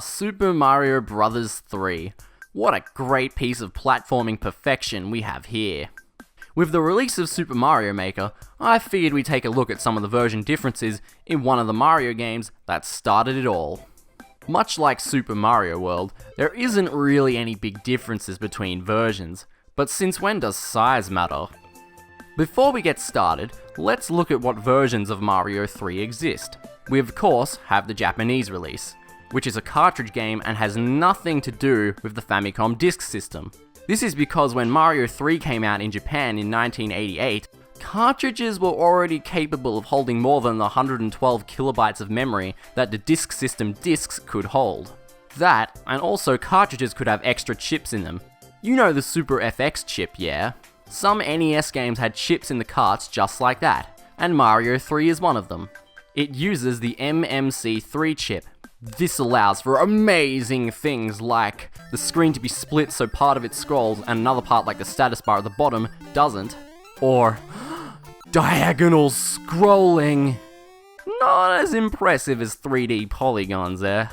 Super Mario Bros. 3. What a great piece of platforming perfection we have here. With the release of Super Mario Maker, I figured we'd take a look at some of the version differences in one of the Mario games that started it all. Much like Super Mario World, there isn't really any big differences between versions, but since when does size matter? Before we get started, let's look at what versions of Mario 3 exist. We of course have the Japanese release, which is a cartridge game and has nothing to do with the Famicom Disk System. This is because when Mario 3 came out in Japan in 1988, cartridges were already capable of holding more than the 112 kilobytes of memory that the Disk System discs could hold. That, and also cartridges could have extra chips in them. You know the Super FX chip, yeah? Some NES games had chips in the carts just like that, and Mario 3 is one of them. It uses the MMC3 chip. This allows for amazing things like the screen to be split so part of it scrolls and another part like the status bar at the bottom doesn't, or diagonal scrolling. Not as impressive as 3D polygons there.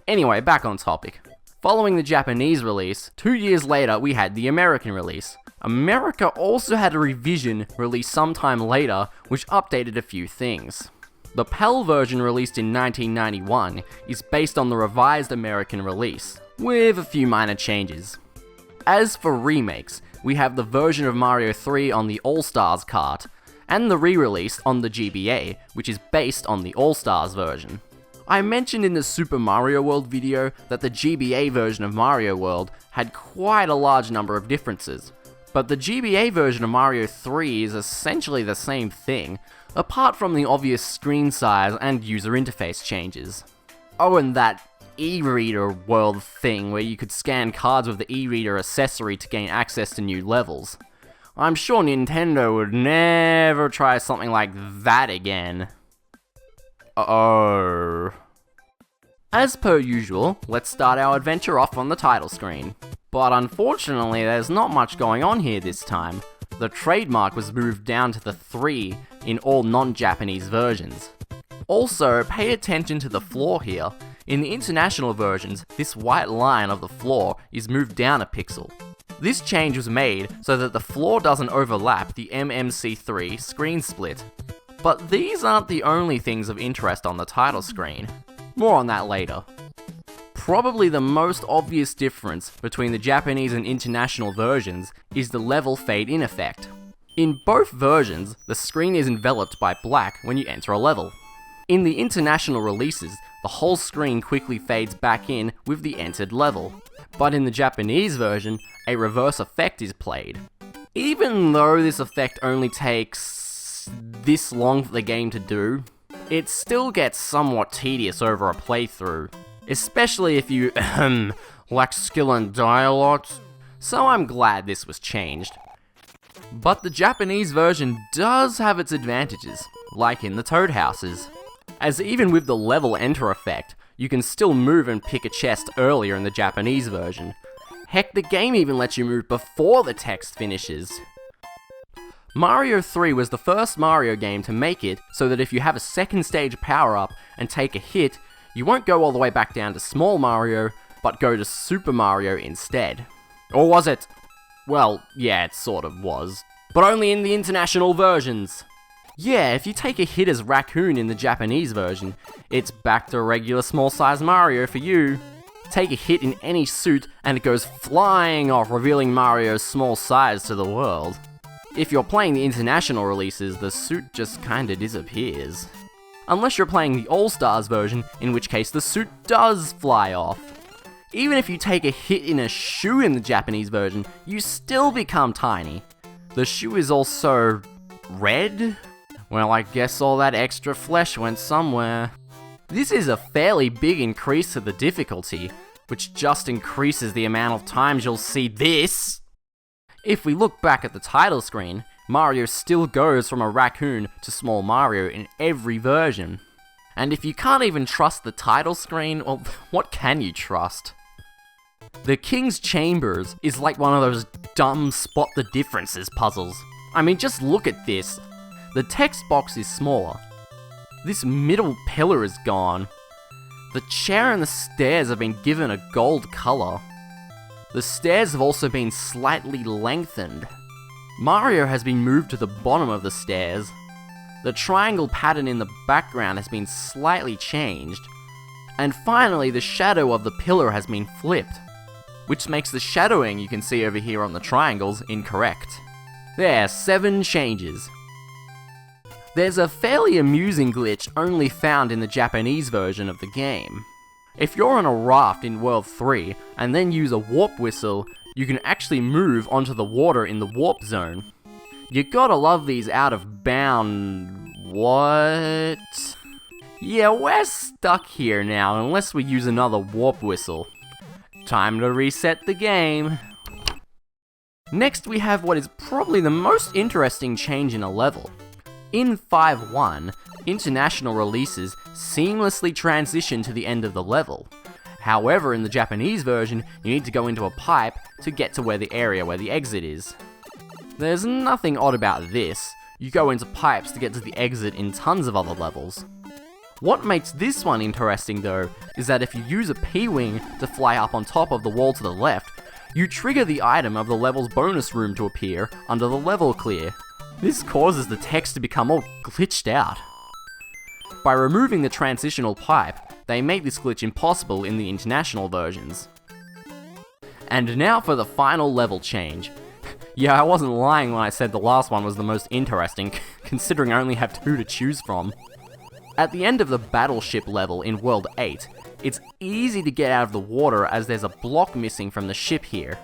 Anyway, back on topic. Following the Japanese release, 2 years later we had the American release. America also had a revision released sometime later which updated a few things. The PAL version released in 1991 is based on the revised American release, with a few minor changes. As for remakes, we have the version of Mario 3 on the All-Stars cart, and the re-release on the GBA, which is based on the All-Stars version. I mentioned in the Super Mario World video that the GBA version of Mario World had quite a large number of differences, but the GBA version of Mario 3 is essentially the same thing, apart from the obvious screen size and user interface changes. Oh, and that e-reader world thing where you could scan cards with the e-reader accessory to gain access to new levels. I'm sure Nintendo would never try something like that again. Oh. As per usual, let's start our adventure off on the title screen. But unfortunately, there's not much going on here this time. The trademark was moved down to the 3 in all non-Japanese versions. Also, pay attention to the floor here. In the international versions, this white line of the floor is moved down a pixel. This change was made so that the floor doesn't overlap the MMC3 screen split. But these aren't the only things of interest on the title screen. More on that later. Probably the most obvious difference between the Japanese and international versions is the level fade-in effect. In both versions, the screen is enveloped by black when you enter a level. In the international releases, the whole screen quickly fades back in with the entered level. But in the Japanese version, a reverse effect is played. Even though this effect only takes this long for the game to do, it still gets somewhat tedious over a playthrough. Especially if you, lack skill and dialogue, so I'm glad this was changed. But the Japanese version does have its advantages, like in the Toad houses, as even with the level enter effect, you can still move and pick a chest earlier in the Japanese version. Heck, the game even lets you move before the text finishes. Mario 3 was the first Mario game to make it so that if you have a second stage power-up and take a hit, you won't go all the way back down to Small Mario, but go to Super Mario instead. Or was it? Well, yeah, it sort of was. But only in the international versions. Yeah, if you take a hit as Raccoon in the Japanese version, it's back to regular small-sized Mario for you. Take a hit in any suit and it goes flying off, revealing Mario's small size to the world. If you're playing the international releases, the suit just kinda disappears. Unless you're playing the All-Stars version, in which case the suit does fly off. Even if you take a hit in a shoe in the Japanese version, you still become tiny. The shoe is also red? Well, I guess all that extra flesh went somewhere. This is a fairly big increase to the difficulty, which just increases the amount of times you'll see this. If we look back at the title screen, Mario still goes from a raccoon to Small Mario in every version. And if you can't even trust the title screen, well, what can you trust? The King's Chambers is like one of those dumb spot the differences puzzles. I mean, just look at this. The text box is smaller. This middle pillar is gone. The chair and the stairs have been given a gold color. The stairs have also been slightly lengthened. Mario has been moved to the bottom of the stairs. The triangle pattern in the background has been slightly changed. And finally, the shadow of the pillar has been flipped, which makes the shadowing you can see over here on the triangles incorrect. There, 7 changes. There's a fairly amusing glitch only found in the Japanese version of the game. If you're on a raft in World 3 and then use a warp whistle, you can actually move onto the water in the warp zone. You gotta love these out of bound... what? Yeah, we're stuck here now unless we use another warp whistle. Time to reset the game. Next we have what is probably the most interesting change in a level. In 5.1, international releases seamlessly transition to the end of the level. However, in the Japanese version, you need to go into a pipe to get to where the area where the exit is. There's nothing odd about this. You go into pipes to get to the exit in tons of other levels. What makes this one interesting though, is that if you use a P-Wing to fly up on top of the wall to the left, you trigger the item of the level's bonus room to appear under the level clear. This causes the text to become all glitched out. By removing the transitional pipe, they make this glitch impossible in the international versions. And now for the final level change. Yeah, I wasn't lying when I said the last one was the most interesting, considering I only have 2 to choose from. At the end of the battleship level in World 8, it's easy to get out of the water as there's a block missing from the ship here.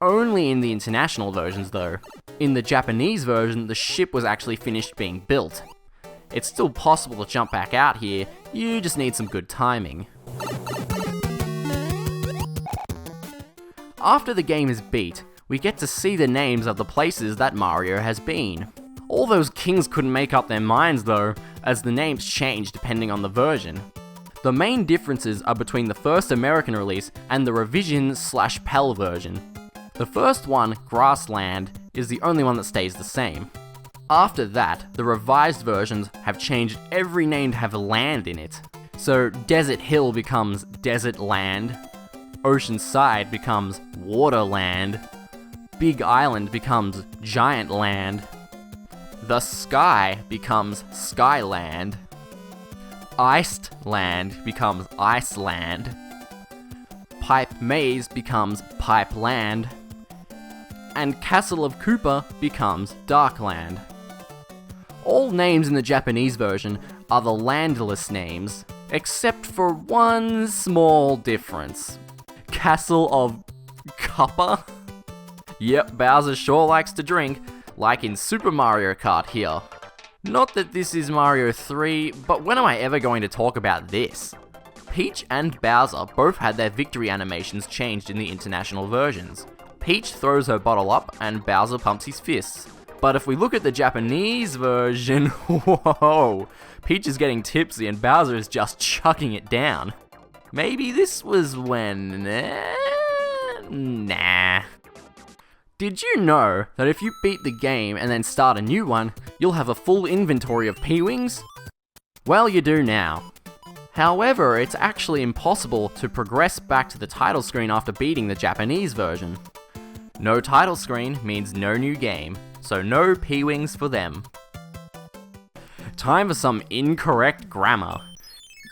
Only in the international versions though. In the Japanese version, the ship was actually finished being built. It's still possible to jump back out here, you just need some good timing. After the game is beat, we get to see the names of the places that Mario has been. All those kings couldn't make up their minds though, as the names change depending on the version. The main differences are between the first American release and the revision/PAL version. The first one, Grassland, is the only one that stays the same. After that, the revised versions have changed every name to have land in it. So Desert Hill becomes Desert Land, Oceanside becomes Waterland, Big Island becomes Giant Land, The Sky becomes Skyland, Iced Land becomes Iceland, Pipe Maze becomes Pipe Land, and Castle of Koopa becomes Darkland. All names in the Japanese version are the landless names, except for one small difference. Castle of Cuppa? Yep, Bowser sure likes to drink, like in Super Mario Kart here. Not that this is Mario 3, but when am I ever going to talk about this? Peach and Bowser both had their victory animations changed in the international versions. Peach throws her bottle up and Bowser pumps his fists. But if we look at the Japanese version, whoa, Peach is getting tipsy and Bowser is just chucking it down. Maybe this was when... nah. Did you know that if you beat the game and then start a new one, you'll have a full inventory of P-Wings? Well, you do now. However, it's actually impossible to progress back to the title screen after beating the Japanese version. No title screen means no new game, so no P-Wings for them. Time for some incorrect grammar.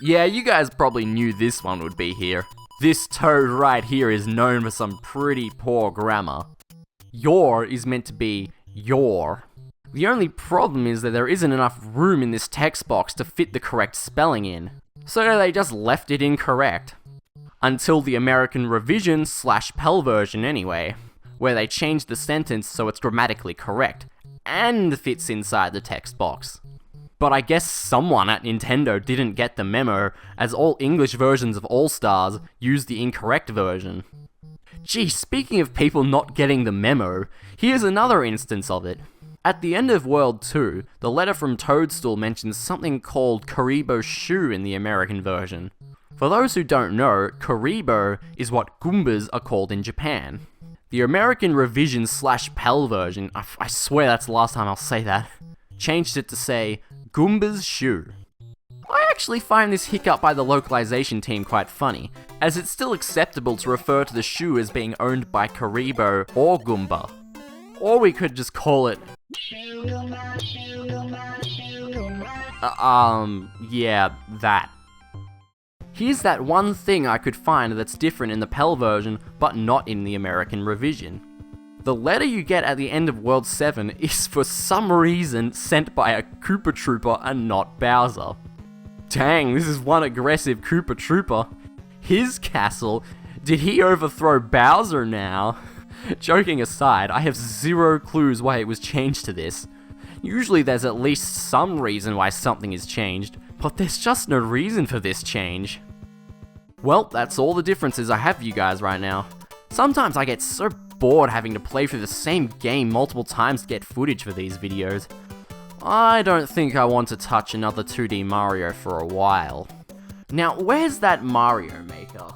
Yeah, you guys probably knew this one would be here. This toad right here is known for some pretty poor grammar. Your is meant to be your. The only problem is that there isn't enough room in this text box to fit the correct spelling in, so they just left it incorrect. Until the American revision/PAL version anyway, where they changed the sentence so it's grammatically correct, and fits inside the text box. But I guess someone at Nintendo didn't get the memo, as all English versions of All-Stars use the incorrect version. Gee, speaking of people not getting the memo, here's another instance of it. At the end of World 2, the letter from Toadstool mentions something called Karibo Shoe in the American version. For those who don't know, Karibo is what Goombas are called in Japan. The American revision/PAL version, I swear that's the last time I'll say that, changed it to say Goomba's Shoe. I actually find this hiccup by the localization team quite funny, as it's still acceptable to refer to the shoe as being owned by Karibo or Goomba. Or we could just call it... yeah, that. Here's that one thing I could find that's different in the PAL version, but not in the American revision. The letter you get at the end of World 7 is for some reason sent by a Koopa Trooper and not Bowser. Dang, this is one aggressive Koopa Trooper. His castle? Did he overthrow Bowser now? Joking aside, I have zero clues why it was changed to this. Usually there's at least some reason why something is changed, but there's just no reason for this change. Well, that's all the differences I have for you guys right now. Sometimes I get so bored having to play through the same game multiple times to get footage for these videos. I don't think I want to touch another 2D Mario for a while. Now, where's that Mario Maker?